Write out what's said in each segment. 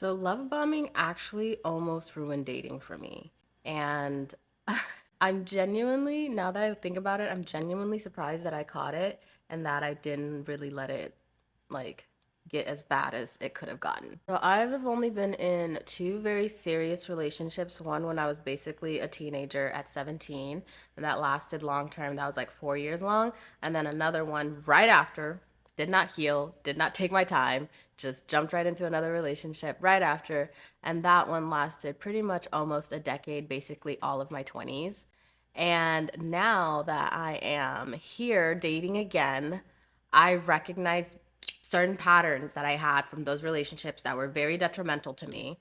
So love bombing actually almost ruined dating for me. And I'm genuinely, now that I think about it, I'm genuinely surprised that I caught it and that I didn't really let it like get as bad as it could have gotten. So I've only been in two very serious relationships. One when I was basically a teenager at 17, and that lasted long term. That was like 4 years long. And then another one right after, did not heal, did not take my time, just jumped right into another relationship right after. And that one lasted pretty much almost a decade, basically all of my 20s. And now that I am here dating again, I recognize certain patterns that I had from those relationships that were very detrimental to me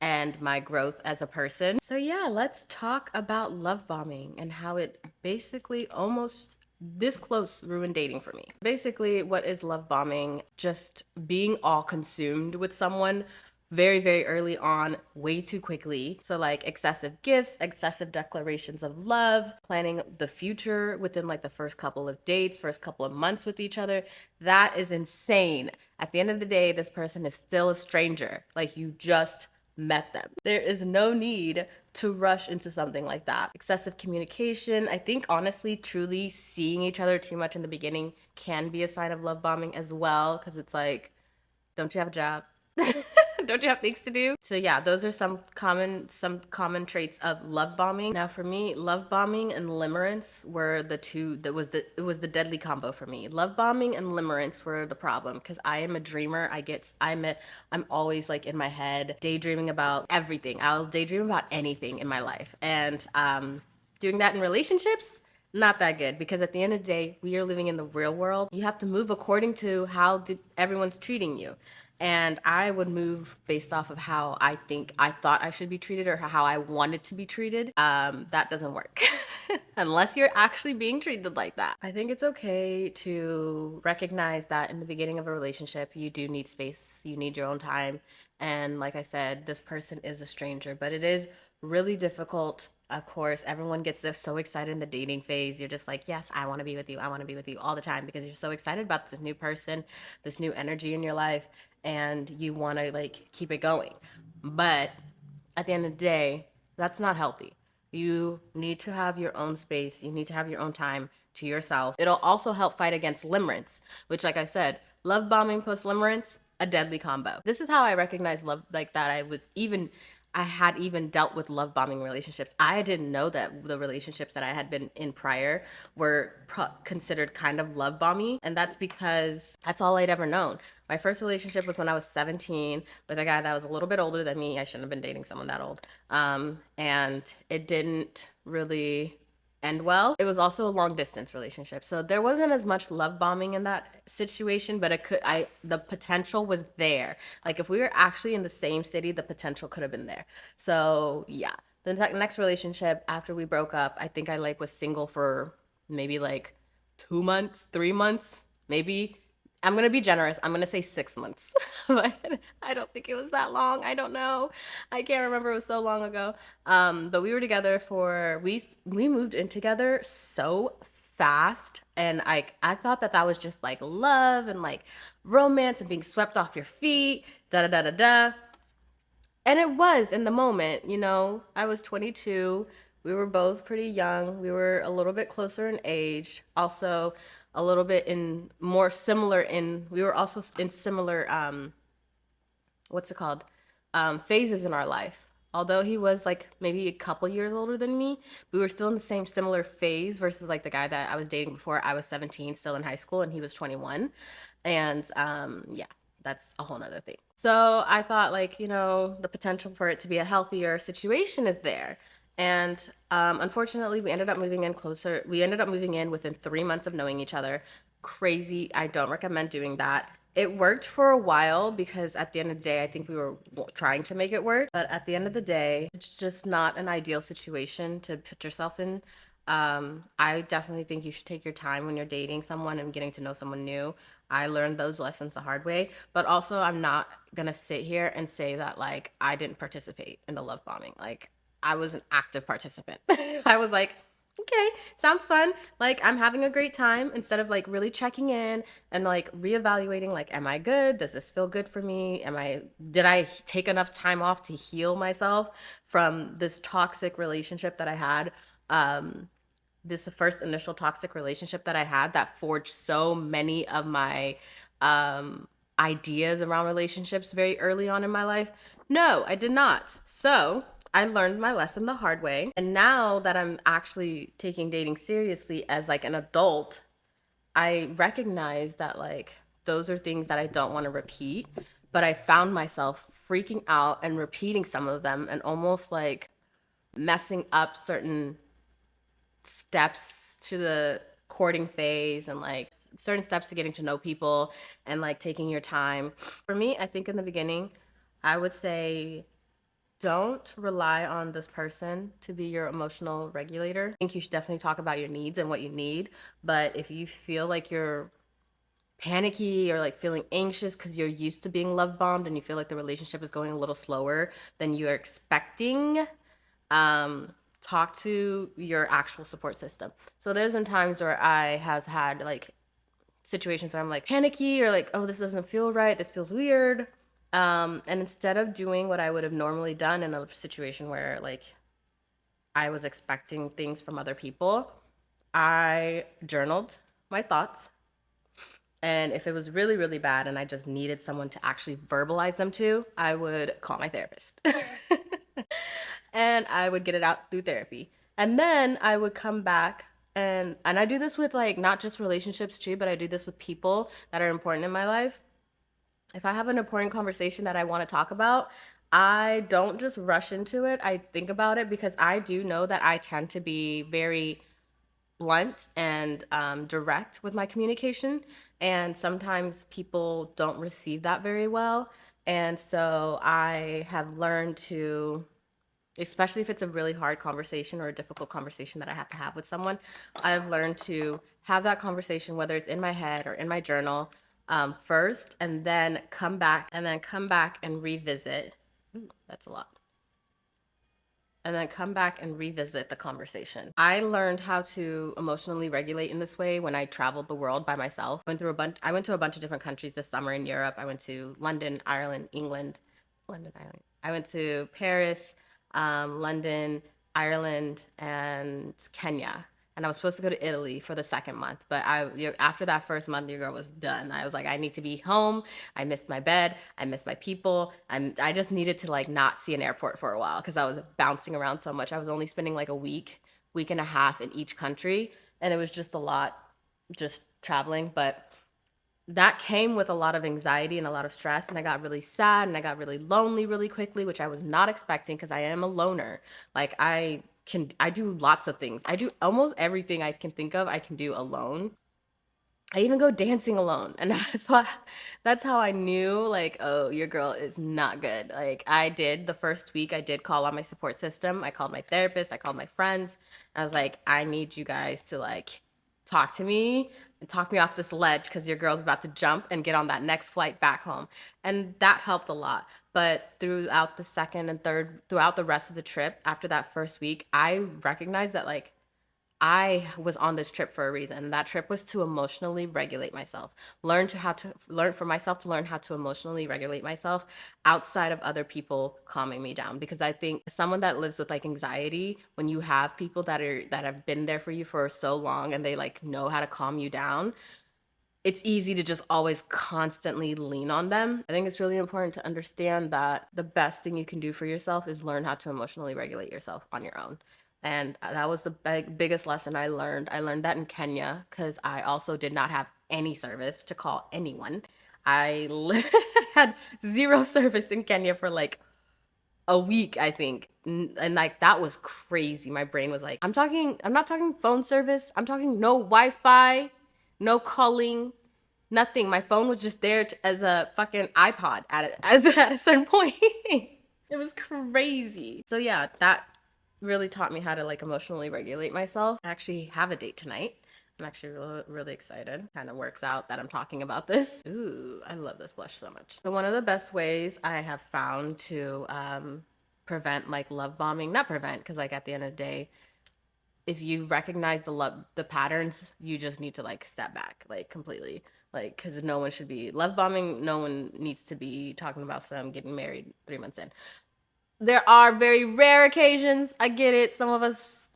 and my growth as a person. So, yeah, let's talk about love bombing and how it basically almost this close ruined dating for me. Basically, what is love bombing? Just being all consumed with someone very, very early on, way too quickly. So, like excessive gifts, excessive declarations of love, planning the future within like the first couple of dates, first couple of months with each other. That is insane. At the end of the day, this person is still a stranger. Like, you just met them. There is no need to rush into something like that. Excessive communication. I think honestly, truly seeing each other too much in the beginning can be a sign of love bombing as well, because it's like, don't you have a job? Don't you have things to do? So yeah, those are some common traits of love bombing. Now for me, love bombing and limerance were the two it was the deadly combo for me. Love bombing and limerance were the problem because I am a dreamer. I'm always like in my head daydreaming about everything. I'll daydream about anything in my life. And doing that in relationships, not that good, because at the end of the day, we are living in the real world. You have to move according to how everyone's treating you. And I would move based off of how I thought I should be treated or how I wanted to be treated. That doesn't work unless you're actually being treated like that. I think it's okay to recognize that in the beginning of a relationship, you do need space, you need your own time. And like I said, this person is a stranger, but it is really difficult. Of course, everyone gets so excited in the dating phase. You're just like, yes, I want to be with you. I want to be with you all the time because you're so excited about this new person, this new energy in your life, and you want to like keep it going. But at the end of the day, that's not healthy. You need to have your own space. You need to have your own time to yourself. It'll also help fight against limerence, which, like I said, love bombing plus limerence, a deadly combo. This is how I recognize love like that. I had even dealt with love bombing relationships. I didn't know that the relationships that I had been in prior were considered kind of love bomby. And that's because that's all I'd ever known. My first relationship was when I was 17 with a guy that was a little bit older than me. I shouldn't have been dating someone that old. And it didn't really end well. It was also a long distance relationship. So there wasn't as much love bombing in that situation, but the potential was there. Like if we were actually in the same city, the potential could have been there. So yeah. The next relationship after we broke up, I think I like was single for maybe like 2 months, 3 months, maybe. I'm gonna be generous. I'm gonna say 6 months, but I don't think it was that long. I don't know. I can't remember. It was so long ago. But we were together for we moved in together so fast, and I thought that that was just like love and like romance and being swept off your feet. Da da da da da. And it was in the moment, I was 22. We were both pretty young. We were a little bit closer in age. Also, a little bit in more similar in, we were also in similar, what's it called? Phases in our life. Although he was like maybe a couple years older than me, we were still in the same similar phase versus like the guy that I was dating before I was 17, still in high school, and he was 21. And yeah, that's a whole nother thing. So I thought, like, the potential for it to be a healthier situation is there. And unfortunately, we ended up moving in closer. We ended up moving in within 3 months of knowing each other. Crazy. I don't recommend doing that. It worked for a while because at the end of the day, I think we were trying to make it work. But at the end of the day, it's just not an ideal situation to put yourself in. I definitely think you should take your time when you're dating someone and getting to know someone new. I learned those lessons the hard way, but also I'm not gonna sit here and say that like I didn't participate in the love bombing. Like I was an active participant. I was like Okay, sounds fun. Like I'm having a great time instead of like really checking in and like reevaluating like am I good? Does this feel good for me? Did I take enough time off to heal myself from this toxic relationship that I had? This first initial toxic relationship that I had that forged so many of my ideas around relationships very early on in my life? No, I did not. So I learned my lesson the hard way. And now that I'm actually taking dating seriously as like an adult, I recognize that like those are things that I don't want to repeat. But I found myself freaking out and repeating some of them and almost like messing up certain steps to the courting phase and like certain steps to getting to know people and like taking your time. For me, I think in the beginning, I would say don't rely on this person to be your emotional regulator. I think you should definitely talk about your needs and what you need. But if you feel like you're panicky or like feeling anxious because you're used to being love bombed and you feel like the relationship is going a little slower than you're expecting, talk to your actual support system. So there's been times where I have had like situations where I'm like panicky or like, oh, this doesn't feel right. This feels weird. And instead of doing what I would have normally done in a situation where like I was expecting things from other people, I journaled my thoughts. And if it was really, really bad and I just needed someone to actually verbalize them to, I would call my therapist. And I would get it out through therapy. And then I would come back and I do this with like not just relationships too, but I do this with people that are important in my life. If I have an important conversation that I want to talk about, I don't just rush into it. I think about it because I do know that I tend to be very blunt and direct with my communication. And sometimes people don't receive that very well. And so I have learned to, especially if it's a really hard conversation or a difficult conversation that I have to have with someone, I've learned to have that conversation, whether it's in my head or in my journal, first, and then come back and revisit. Ooh, that's a lot. And then come back and revisit the conversation. I learned how to emotionally regulate in this way when I traveled the world by myself. I went to a bunch of different countries this summer in Europe. I went to London, Ireland, England, London, Ireland. I went to Paris, London, Ireland, and Kenya. And I was supposed to go to Italy for the second month, but after that first month, your girl was done. I was like, I need to be home. I missed my bed. I missed my people. And I just needed to like not see an airport for a while because I was bouncing around so much. I was only spending like a week and a half in each country, and it was just a lot, just traveling. But that came with a lot of anxiety and a lot of stress, and I got really sad and I got really lonely really quickly, which I was not expecting because I am a loner. Like I do lots of things. I do almost everything I can think of I can do alone. I even go dancing alone. And that's how I knew like, oh, your girl is not good. Like I did the first week I did call on my support system. I called my therapist, I called my friends. I was like, I need you guys to like talk to me and talk me off this ledge because your girl's about to jump and get on that next flight back home. And that helped a lot. But throughout the second and third, throughout the rest of the trip, after that first week, I recognized that like I was on this trip for a reason. That trip was to emotionally regulate myself. Learn for myself to learn how to emotionally regulate myself outside of other people calming me down. Because I think someone that lives with like anxiety, when you have people that have been there for you for so long and they like know how to calm you down, it's easy to just always constantly lean on them. I think it's really important to understand that the best thing you can do for yourself is learn how to emotionally regulate yourself on your own. And that was the biggest lesson I learned. I learned that in Kenya because I also did not have any service to call anyone. Had zero service in Kenya for like a week, I think. And like that was crazy. My brain was like, I'm not talking phone service. I'm talking no Wi-Fi, no calling, nothing. My phone was just there as a fucking iPod at a certain point. It was crazy. So yeah, that really taught me how to like emotionally regulate myself. I actually have a date tonight. I'm actually really, really excited. Kind of works out that I'm talking about this. Ooh, I love this blush so much. So one of the best ways I have found to prevent like love bombing, not prevent, because like at the end of the day, if you recognize the patterns, you just need to like step back, like completely, like because no one should be love bombing. No one needs to be talking about some getting married 3 months in. There are very rare occasions. I get it. Some of us,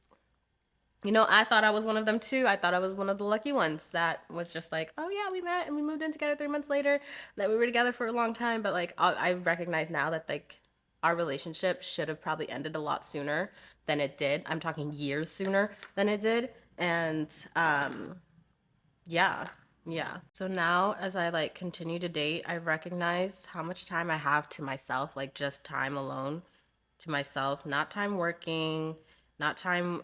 I thought I was one of them too. I thought I was one of the lucky ones that was just like, oh yeah, we met and we moved in together 3 months later, that we were together for a long time. But like, I recognize now that like our relationship should have probably ended a lot sooner than it did. I'm talking years sooner than it did. And yeah. Yeah. So now as I like continue to date, I recognize how much time I have to myself, like just time alone to myself, not time working, not time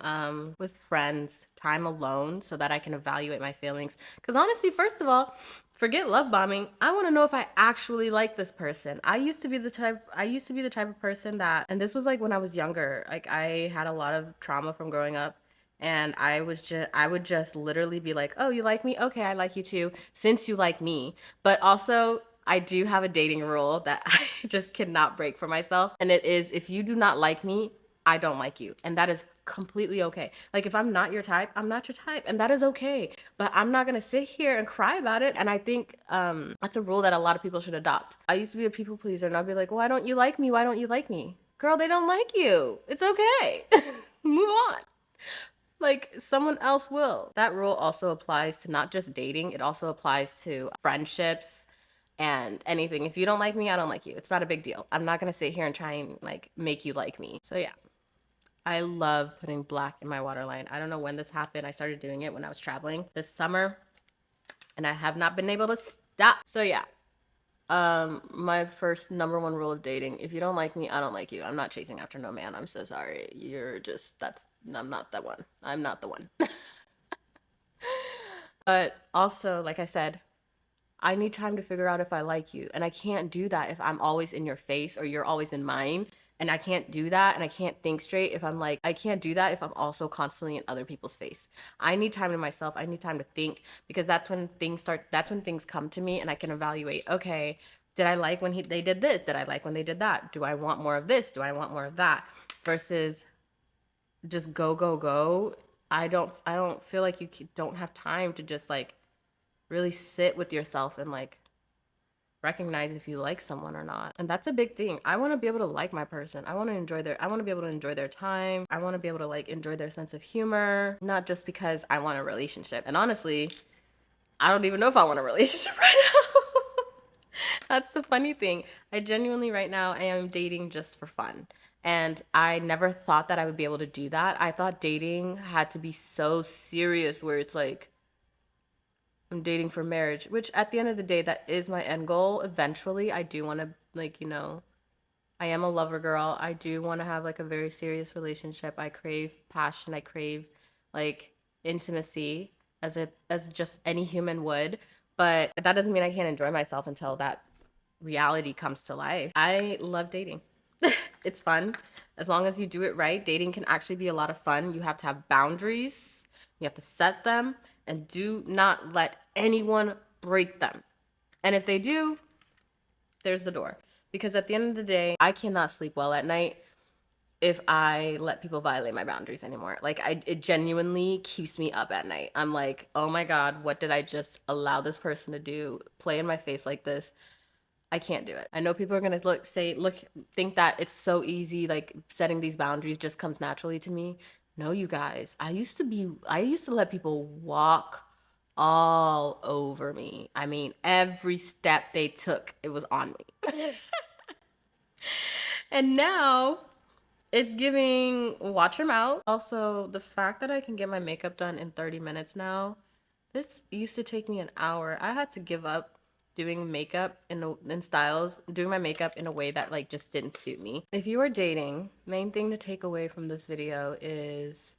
with friends, time alone so that I can evaluate my feelings. Cuz honestly, first of all, forget love bombing. I want to know if I actually like this person. I used to be the type of person that, and this was like when I was younger, like I had a lot of trauma from growing up, and I would just literally be like, "Oh, you like me? Okay, I like you too, since you like me." But also, I do have a dating rule that I just cannot break for myself, and it is, if you do not like me, I don't like you. And that is completely okay. Like if I'm not your type, I'm not your type, and that is okay. But I'm not going to sit here and cry about it. And I think that's a rule that a lot of people should adopt. I used to be a people pleaser, and I'd be like, "Why don't you like me? Why don't you like me?" Girl, they don't like you. It's okay. Move on. Like someone else will. That rule also applies to not just dating, it also applies to friendships and anything. If you don't like me, I don't like you. It's not a big deal. I'm not gonna sit here and try and like make you like me. So yeah. I love putting black in my waterline. I don't know when this happened. I started doing it when I was traveling this summer, and I have not been able to stop. So yeah. My first number one rule of dating: if you don't like me, I don't like you. I'm not chasing after no man. I'm so sorry. I'm not that one. I'm not the one. But also, like I said, I need time to figure out if I like you. And I can't do that if I'm always in your face or you're always in mine. And I can't do that. And I can't think straight if I'm like, I can't do that if I'm also constantly in other people's face. I need time to myself. I need time to think, because that's when things come to me and I can evaluate, okay, did I like when they did this? Did I like when they did that? Do I want more of this? Do I want more of that? Versus just go, go, go. I don't feel like you don't have time to just like really sit with yourself and like recognize if you like someone or not. And that's a big thing. I want to be able to like my person. I want to be able to enjoy their time. I want to be able to like enjoy their sense of humor, not just because I want a relationship. And honestly, I don't even know if I want a relationship right now. That's the funny thing. I genuinely right now I am dating just for fun. And I never thought that I would be able to do that. I thought dating had to be so serious where it's like I'm dating for marriage, which at the end of the day, that is my end goal. Eventually, I do want to, like, I am a lover girl. I do want to have like a very serious relationship. I crave passion. I crave like intimacy as just any human would. But that doesn't mean I can't enjoy myself until that reality comes to life. I love dating. It's fun. As long as you do it right, dating can actually be a lot of fun. You have to have boundaries, you have to set them, and do not let anyone break them. And if they do, there's the door. Because at the end of the day, I cannot sleep well at night if I let people violate my boundaries anymore. Like it genuinely keeps me up at night. I'm like, oh my God, what did I just allow this person to do? Play in my face like this. I can't do it. I know people are gonna think that it's so easy, like setting these boundaries just comes naturally to me. No, you guys, I used to let people walk all over me. I mean, every step they took, it was on me. And now it's giving watch your mouth. Also, the fact that I can get my makeup done in 30 minutes now, this used to take me an hour. I had to give up doing makeup in styles, doing my makeup in a way that like just didn't suit me. If you are dating, main thing to take away from this video is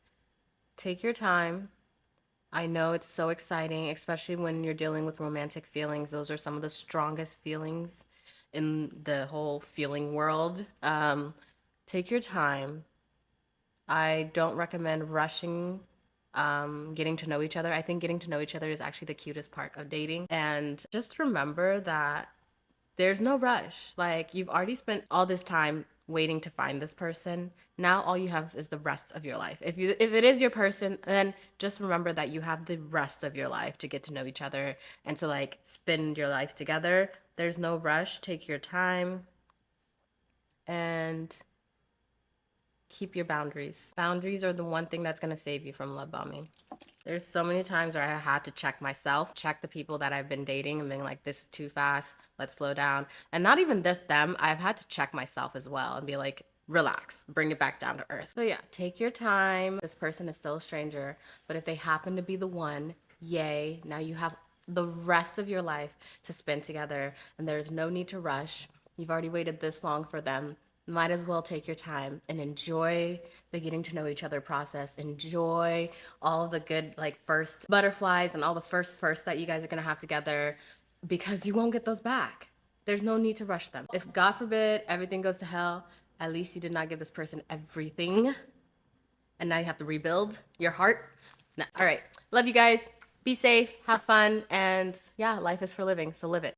take your time. I know it's so exciting, especially when you're dealing with romantic feelings. Those are some of the strongest feelings in the whole feeling world. Take your time. I don't recommend rushing getting to know each other. I think getting to know each other is actually the cutest part of dating. And just remember that there's no rush. Like, you've already spent all this time waiting to find this person. Now all you have is the rest of your life. If it is your person, then just remember that you have the rest of your life to get to know each other and to like spend your life together. There's no rush. Take your time and keep your boundaries. Boundaries are the one thing that's going to save you from love bombing. There's so many times where I had to check myself, check the people that I've been dating and being like, this is too fast, let's slow down. And not even this them, I've had to check myself as well and be like, relax, bring it back down to earth. So yeah, take your time. This person is still a stranger, but if they happen to be the one, yay, now you have the rest of your life to spend together and there's no need to rush. You've already waited this long for them. Might as well take your time and enjoy the getting to know each other process. Enjoy all the good, like, first butterflies and all the first that you guys are gonna have together, because you won't get those back. There's no need to rush them. If God forbid everything goes to hell, at least you did not give this person everything and now you have to rebuild your heart. No. All right, love you guys. Be safe, have fun, and yeah, life is for living, so live it.